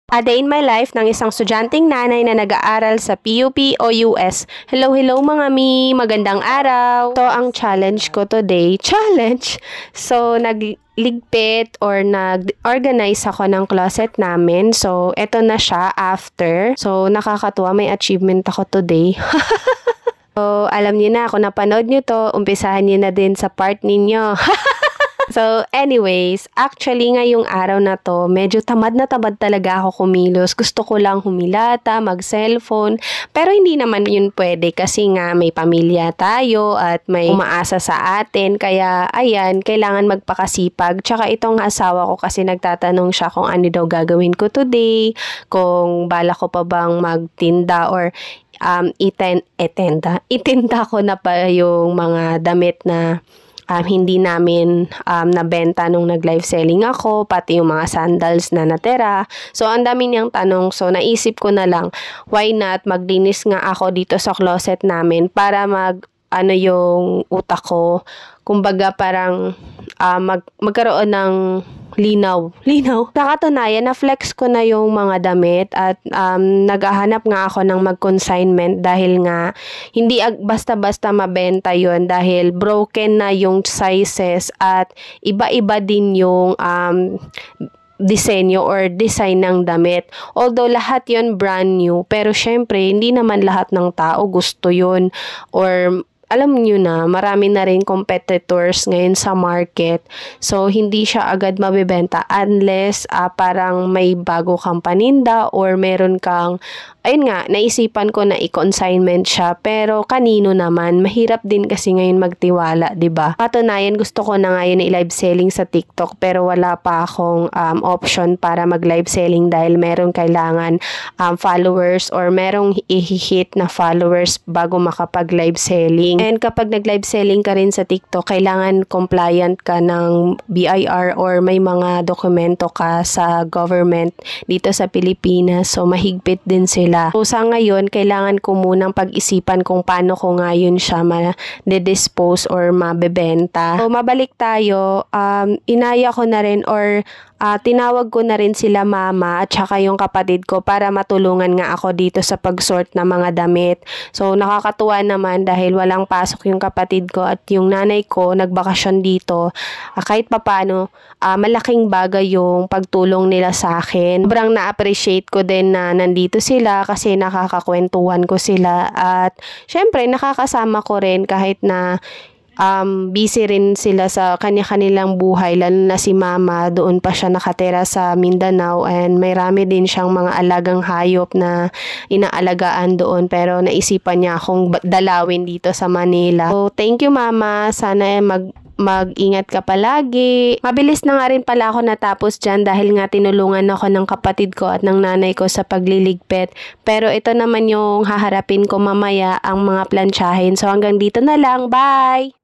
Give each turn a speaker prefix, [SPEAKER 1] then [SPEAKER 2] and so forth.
[SPEAKER 1] A day in my life ng isang estudyanteng nanay na nag-aaral sa PUP o US. Hello mga mi! Magandang araw! So, ang challenge ko today, So, nagligpit or nag-organize ako ng closet namin. So, eto na siya after. So, nakakatuwa, may achievement ako today. So, alam niyo na, kung napanood niyo to, umpisahan niyo na din sa part ninyo. So, anyways, actually ngayong araw na to, medyo tamad na tamad talaga ako kumilos. Gusto ko lang humilata, mag-cellphone, pero hindi naman yun pwede kasi nga may pamilya tayo at may umaasa sa atin. Kaya, ayan, kailangan magpakasipag. Tsaka itong asawa ko kasi nagtatanong siya kung ano daw gagawin ko today, kung bala ko pa bang magtinda or itinda ko na pa yung mga damit na hindi namin nabenta nung nag-live selling ako, pati yung mga sandals na natira. So, ang dami niyang tanong. So, naisip ko na lang, why not maglinis nga ako dito sa closet namin para yung utak ko, kumbaga parang magkaroon ng linaw. Nakatunayan, na-flex ko na yung mga damit at naghahanap nga ako ng mag-consignment dahil nga hindi basta-basta mabenta yon dahil broken na yung sizes at iba-iba din yung disenyo or design ng damit. Although lahat yon brand new, pero syempre hindi naman lahat ng tao gusto yon or alam niyo na, marami na rin competitors ngayon sa market. So, hindi siya agad mabibenta unless parang may bago kang paninda or meron kang, ayun nga, naisipan ko na i-consignment siya. Pero kanino naman? Mahirap din kasi ngayon magtiwala, 'di ba? Patunayan, gusto ko na ngayon i-live selling sa TikTok pero wala pa akong option para mag-live selling dahil meron kailangan followers or merong i-hit na followers bago makapag-live selling. And kapag nag-live selling ka rin sa TikTok, kailangan compliant ka ng BIR or may mga dokumento ka sa government dito sa Pilipinas. So, mahigpit din sila. So, sa ngayon, kailangan ko munang pag-isipan kung paano ko ngayon siya ma-dispose or mabebenta. So, mabalik tayo. Inaya ko na rin or tinawag ko na rin sila mama at saka yung kapatid ko para matulungan nga ako dito sa pag-sort ng mga damit. So, nakakatuwa naman dahil walang pasok yung kapatid ko at yung nanay ko nagbakasyon dito. Kahit papano, malaking bagay yung pagtulong nila sa akin. Sobrang na-appreciate ko din na nandito sila kasi nakakakwentuhan ko sila at syempre nakakasama ko rin kahit na busy rin sila sa kanya-kanilang buhay, lalo na si mama, doon pa siya nakatira sa Mindanao and may rami din siyang mga alagang hayop na inaalagaan doon pero naisipan niya akong dalawin dito sa Manila. So, thank you mama, sana mag-ingat ka palagi. Mabilis na nga rin pala ako natapos dyan dahil nga tinulungan ako ng kapatid ko at ng nanay ko sa pagliligpit. Pero ito naman yung haharapin ko mamaya, ang mga plansyahin. So hanggang dito na lang. Bye!